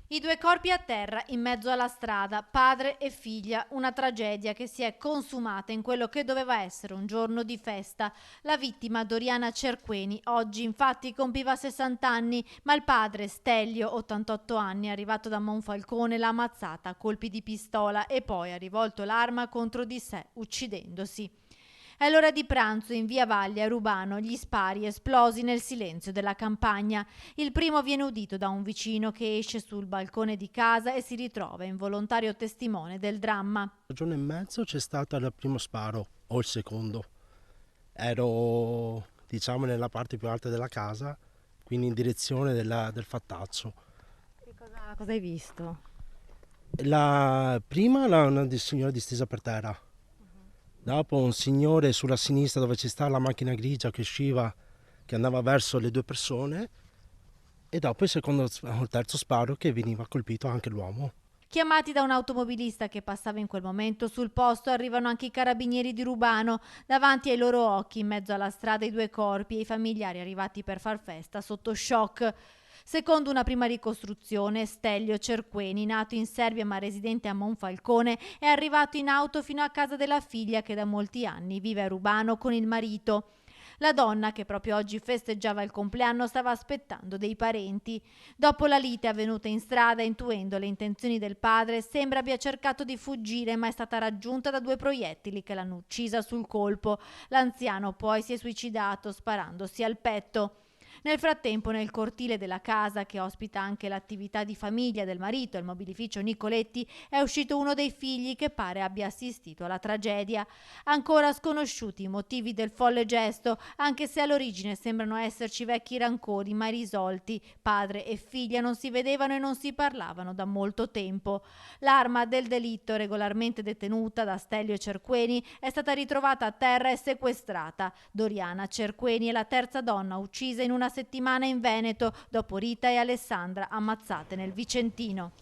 I due corpi a terra in mezzo alla strada, padre e figlia, una tragedia che si è consumata in quello che doveva essere un giorno di festa. La vittima, Doriana Cerqueni, oggi infatti compiva 60 anni, ma il padre, Stelio, 88 anni, arrivato da Monfalcone, l'ha ammazzata a colpi di pistola e poi ha rivolto l'arma contro di sé, uccidendosi. È l'ora di pranzo in via Valli a Rubano, gli spari esplosi nel silenzio della campagna. Il primo viene udito da un vicino che esce sul balcone di casa e si ritrova involontario testimone del dramma. Giorno e mezzo c'è stato il primo sparo, o il secondo. Ero, diciamo, nella parte più alta della casa, quindi in direzione del fattaccio. Cosa hai visto? La prima era una signora distesa per terra, dopo un signore sulla sinistra dove ci sta la macchina grigia che usciva, che andava verso le due persone, e dopo il secondo o il terzo sparo che veniva colpito anche l'uomo. Chiamati da un automobilista che passava in quel momento sul posto, arrivano anche i carabinieri di Rubano. Davanti ai loro occhi, in mezzo alla strada, i due corpi e i familiari arrivati per far festa sotto shock. Secondo una prima ricostruzione, Stelio Cerqueni, nato in Serbia ma residente a Monfalcone, è arrivato in auto fino a casa della figlia che da molti anni vive a Rubano con il marito. La donna, che proprio oggi festeggiava il compleanno, stava aspettando dei parenti. Dopo la lite avvenuta in strada, intuendo le intenzioni del padre, sembra abbia cercato di fuggire, ma è stata raggiunta da due proiettili che l'hanno uccisa sul colpo. L'anziano poi si è suicidato sparandosi al petto. Nel frattempo, nel cortile della casa, che ospita anche l'attività di famiglia del marito, il mobilificio Nicoletti, è uscito uno dei figli che pare abbia assistito alla tragedia. Ancora sconosciuti i motivi del folle gesto, anche se all'origine sembrano esserci vecchi rancori mai risolti. Padre e figlia non si vedevano e non si parlavano da molto tempo. L'arma del delitto, regolarmente detenuta da Stelio Cerqueni, è stata ritrovata a terra e sequestrata. Doriana Cerqueni è la terza donna uccisa in una settimana in Veneto, dopo Rita e Alessandra ammazzate nel Vicentino.